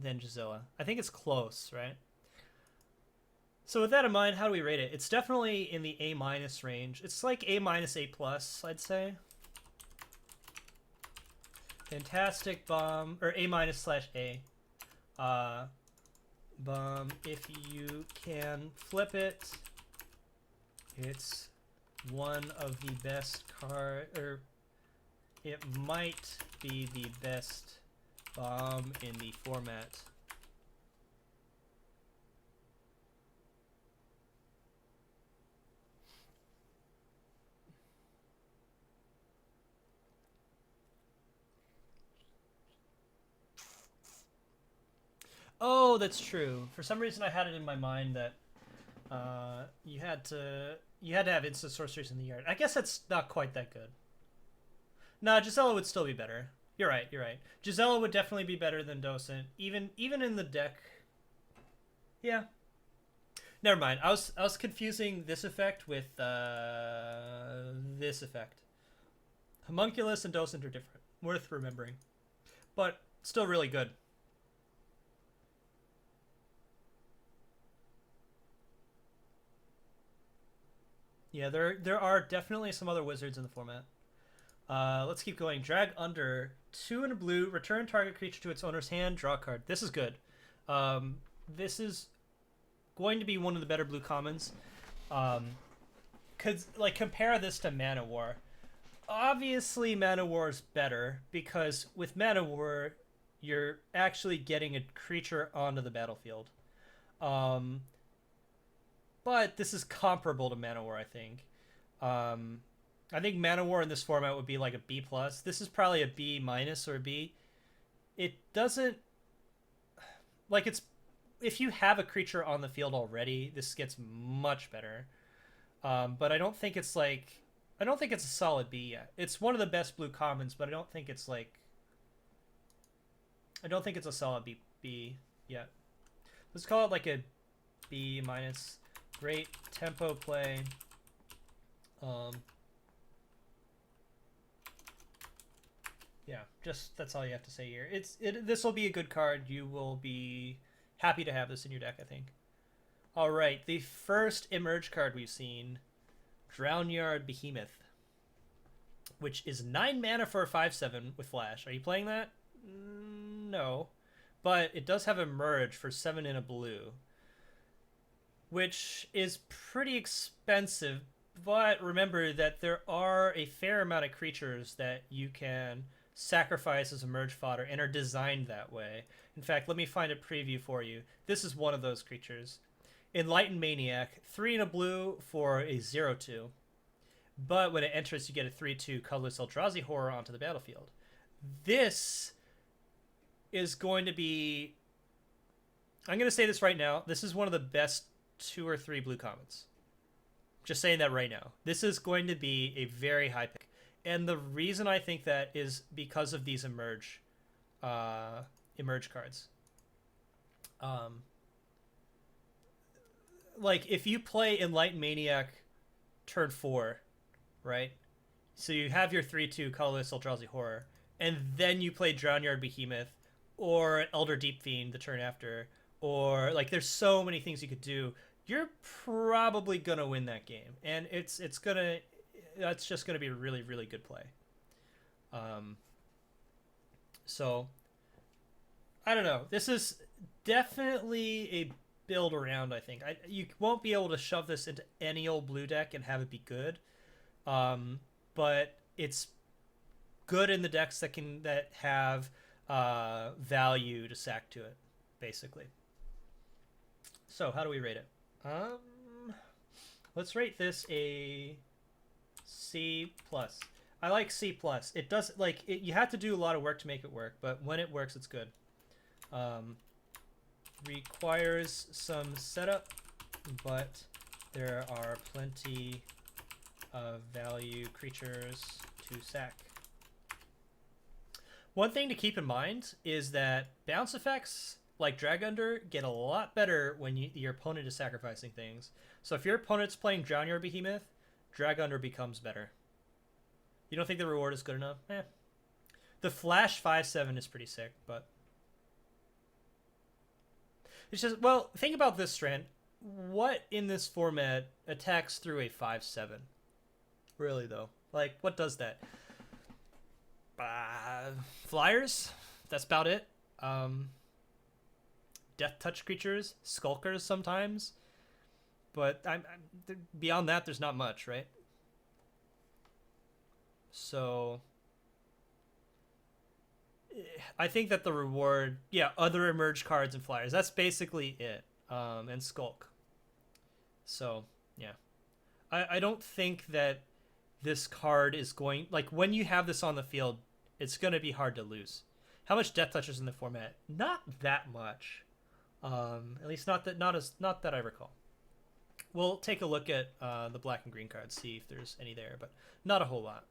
than Gisela. I think it's close, right? So with that in mind, how do we rate it? It's definitely in the A minus range. It's like A minus, A plus, I'd say. Fantastic bomb, or A minus slash A. Bomb, if you can flip it, it's one of the best or it might be the best bomb in the format. Oh, that's true. For some reason, I had it in my mind that you had to have instant sorceries in the yard. I guess that's not quite that good. Nah, Gisela would still be better. You're right. You're right. Gisela would definitely be better than Docent, even in the deck. Yeah. Never mind. I was confusing this effect with this effect. Homunculus and Docent are different. Worth remembering, but still really good. Yeah, there are definitely some other wizards in the format. Let's keep going. Drag under 2 in a blue. Return target creature to its owner's hand. Draw a card. This is good. This is going to be one of the better blue commons. Cause like compare this to Mana War. Obviously, Mana War is better because with Mana War, you're actually getting a creature onto the battlefield. Um, but this is comparable to Mana War, I think. I think Mana War in this format would be like a B plus. This is probably a B minus or a B. It doesn't like it's if you have a creature on the field already, this gets much better. But I don't think it's a solid B yet. It's one of the best blue commons, but I don't think it's a solid B yet. Let's call it like a B minus. Great tempo play. Yeah, just that's all you have to say here. This will be a good card. You will be happy to have this in your deck, I think. All right, the first emerge card we've seen, Drownyard Behemoth, which is 9 mana for a 5/7 with flash. Are you playing that? No, but it does have emerge for 7 in a blue, which is pretty expensive. But remember that there are a fair amount of creatures that you can sacrifice as emerge fodder and are designed that way. In fact, let me find a preview for you. This is one of those creatures. Enlightened Maniac, 3 in a blue for a 0/2. But when it enters, you get a 3/2 colorless Eldrazi horror onto the battlefield. This is going to be... I'm going to say this right now. This is one of the best 2 or 3 blue commons. Just saying that right now. This is going to be a very high pick. And the reason I think that is because of these emerge cards. Like, if you play Enlightened Maniac turn 4, right? So you have your 3/2 colorless Eldrazi Horror, and then you play Drownyard Behemoth or Elder Deep Fiend the turn after, or like there's so many things you could do. You're probably gonna win that game, and that's just gonna be a really, really good play. So I don't know. This is definitely a build around. I think you won't be able to shove this into any old blue deck and have it be good, but it's good in the decks that have value to sack to it, basically. So how do we rate it? Let's rate this a C plus. I like C plus. It does you have to do a lot of work to make it work, but when it works, it's good. Requires some setup, but there are plenty of value creatures to sack. One thing to keep in mind is that bounce effects like Drag Under get a lot better when your opponent is sacrificing things. So if your opponent's playing Drownyard Behemoth, Drag Under becomes better. You don't think the reward is good enough? The Flash 5/7 is pretty sick, but It's just, well, think about this, Strand. What in this format attacks through a 5/7? Really, though. Like, what does that? Flyers? That's about it. Death touch creatures, skulkers sometimes. But beyond that, there's not much, right? So I think that the reward, yeah, other emerge cards and flyers. That's basically it. And Skulk. So, yeah. I don't think that this card is going... Like, when you have this on the field, it's going to be hard to lose. How much Death Touch is in the format? Not that much. At least not that I recall. We'll take a look at the black and green cards, see if there's any there, but not a whole lot.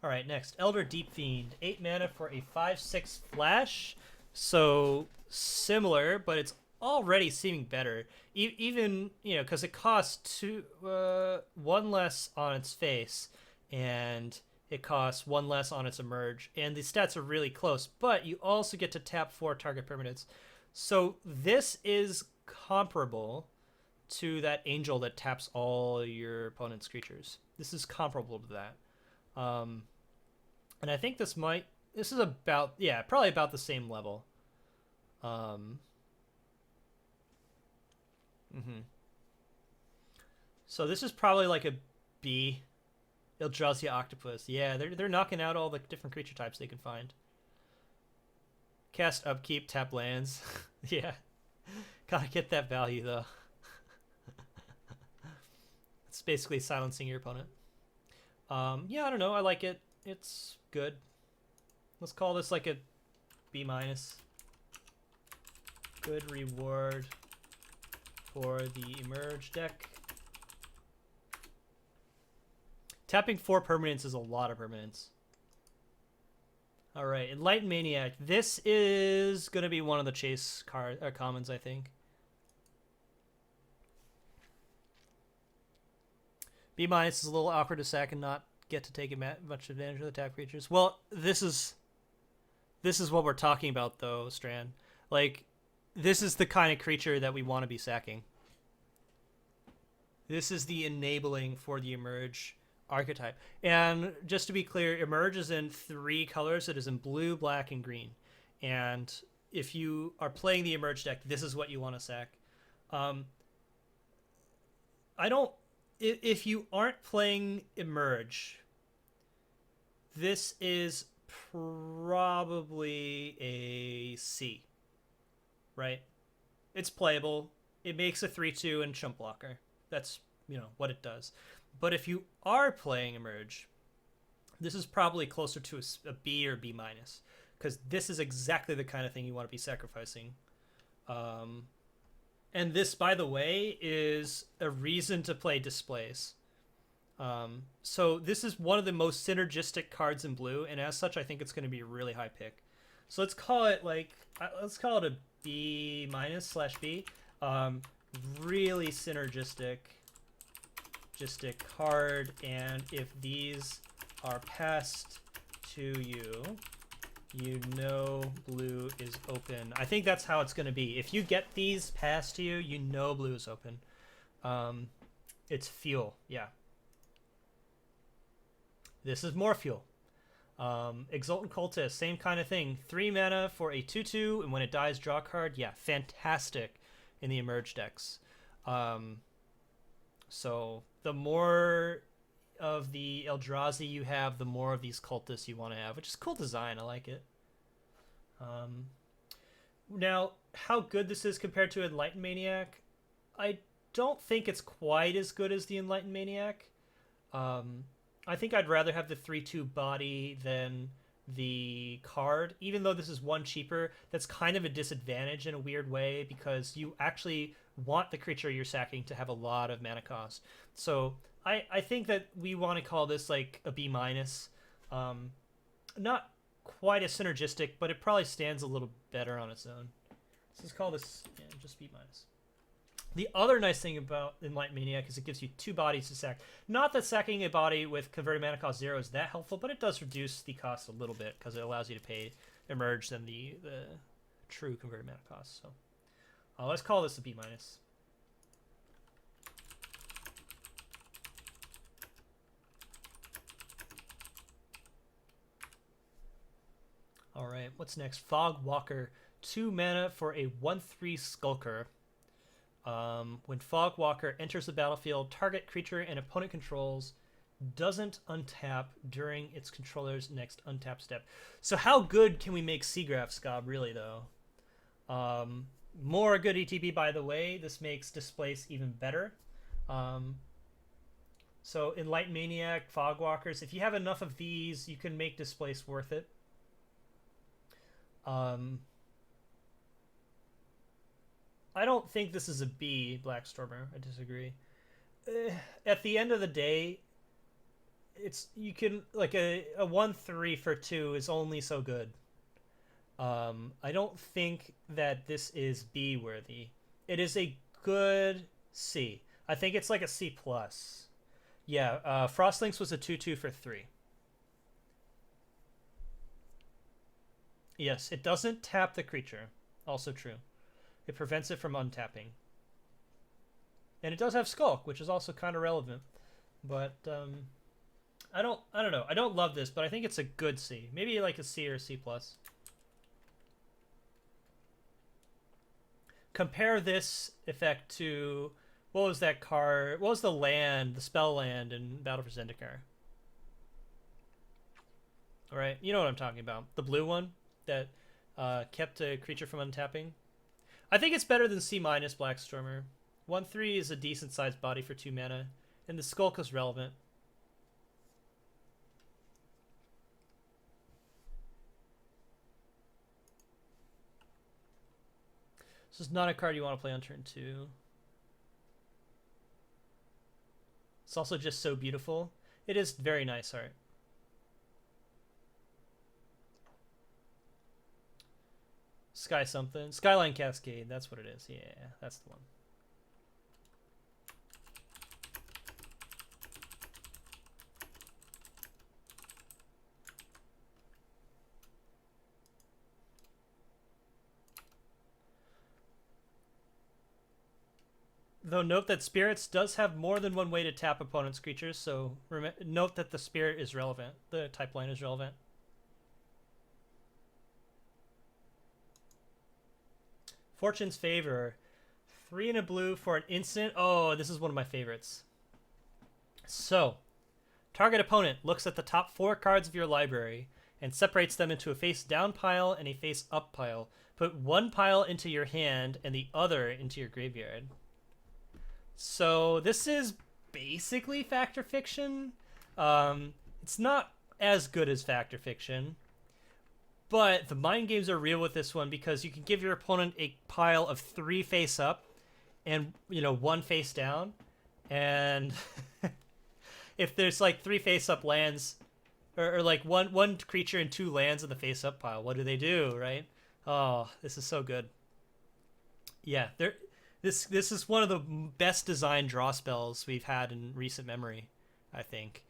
All right, next, Elder Deep Fiend, 8 mana for a 5/6 flash. So similar, but it's already seeming better. Even, you know, because it costs 1 less on its face, and it costs 1 less on its emerge, and the stats are really close. But you also get to tap 4 target permanents. So this is comparable to that angel that taps all your opponent's creatures. This is comparable to that. And I think this is about, yeah, probably about the same level. So this is probably like a B. Eldrazi Octopus. Yeah, they're knocking out all the different creature types they can find. Cast upkeep, tap lands. Yeah. Gotta get that value, though. It's basically silencing your opponent. Yeah, I don't know. I like it. It's good. Let's call this like a B-. Good reward for the Emerge deck. Tapping 4 permanents is a lot of permanents. Alright, Enlightened Maniac. This is going to be one of the chase commons, I think. B- is a little awkward to sack and not get to take much advantage of the tap creatures. Well, this is what we're talking about, though, Strand. Like, this is the kind of creature that we want to be sacking. This is the enabling for the Emerge archetype. And just to be clear, Emerge is in 3 colors. It is in blue, black, and green. And if you are playing the Emerge deck, this is what you want to sack. If you aren't playing Emerge, this is probably a C, right? It's playable. It makes a 3/2 and chump blocker. That's, you know, what it does. But if you are playing Emerge, this is probably closer to a B or B-, because this is exactly the kind of thing you want to be sacrificing. And this, by the way, is a reason to play Displays. So this is one of the most synergistic cards in blue, and as such, I think it's going to be a really high pick. So let's call it a B-/B. Really synergistic card, and if these are passed to you, you know blue is open. I think that's how it's going to be. If you get these passed to you, you know blue is open. It's fuel, yeah. This is more fuel. Exultant Cultist, same kind of thing. 3 mana for a 2/2, and when it dies, draw a card. Yeah, fantastic in the Emerge decks. So the more of the Eldrazi you have, the more of these cultists you want to have, which is cool design. I like it. Now, how good this is compared to Enlightened Maniac, I don't think it's quite as good as the Enlightened Maniac. I think I'd rather have the 3/2 body than the card, even though this is 1 cheaper. That's kind of a disadvantage in a weird way, because you actually want the creature you're sacking to have a lot of mana cost. So I think that we want to call this like a B-. Not quite as synergistic, but it probably stands a little better on its own. So let's call this just B-. The other nice thing about Enlightened Maniac is it gives you 2 bodies to sack. Not that sacking a body with converted mana cost 0 is that helpful, but it does reduce the cost a little bit because it allows you to pay Emerge than the true converted mana cost. So let's call this a B minus. All right, what's next? Fog Walker, 2 mana for a 1/3 Skulker. When Fog Walker enters the battlefield, target creature and opponent controls doesn't untap during its controller's next untap step. So how good can we make Seagraph Scob, really, though? More good ETB, by the way. This makes Displace even better. So Enlightened Maniac, Fog Walkers, if you have enough of these, you can make Displace worth it. I don't think this is a B, Blackstormer. I disagree. At the end of the day, you can like a 1/3 for 2 is only so good. I don't think that this is B worthy. It is a good C. I think it's like a C plus. Yeah, Frostlinks was a 2/2 for 3. Yes, it doesn't tap the creature. Also true. It prevents it from untapping. And it does have Skulk, which is also kind of relevant. But I don't know. I don't love this, but I think it's a good C. Maybe like a C or a C plus. Compare this effect to what was that card? What was the land, the spell land in Battle for Zendikar? All right, you know what I'm talking about. The blue one that kept a creature from untapping. I think it's better than C minus Blackstormer. 1/3 is a decent sized body for 2 mana, and the Skulk is relevant. This is not a card you want to play on turn 2. It's also just so beautiful. It is very nice art. Sky something. Skyline Cascade. That's what it is. Yeah, that's the one. Though note that Spirits does have more than one way to tap opponent's creatures, so note that the Spirit is relevant. The type line is relevant. Fortune's Favor. 3 and a blue for an instant. Oh, this is one of my favorites. So, target opponent looks at the top 4 cards of your library and separates them into a face-down pile and a face-up pile. Put one pile into your hand and the other into your graveyard. So, this is basically Fact or Fiction. It's not as good as Fact or Fiction. But the mind games are real with this one because you can give your opponent a pile of 3 face up and, 1 face down. And if there's like 3 face up lands or like one creature and 2 lands in the face up pile, what do, right? Oh, this is so good. Yeah, this is one of the best designed draw spells we've had in recent memory, I think.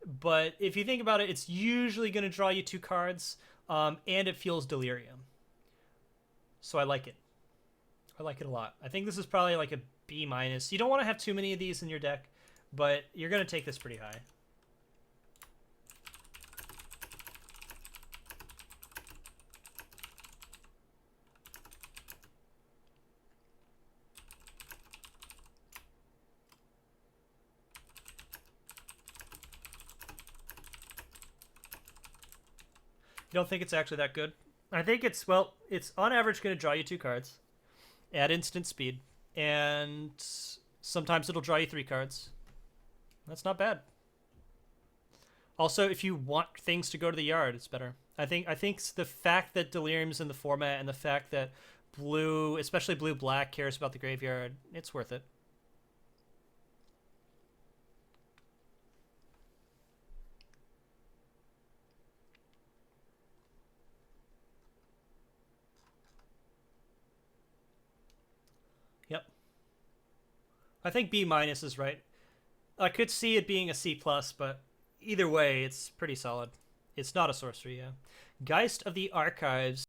But if you think about it, it's usually going to draw you 2 cards, and it feels Delirium. So I like it. I like it a lot. I think this is probably like a B minus. You don't want to have too many of these in your deck, but you're going to take this pretty high. You don't think it's actually that good? I think it's on average going to draw you 2 cards at instant speed, and sometimes it'll draw you 3 cards. That's not bad. Also, if you want things to go to the yard, it's better. I think the fact that Delirium's in the format and the fact that blue, especially blue-black, cares about the graveyard, it's worth it. Yep. I think B minus is right. I could see it being a C plus, but either way, it's pretty solid. It's not a sorcery, yeah. Geist of the Archives.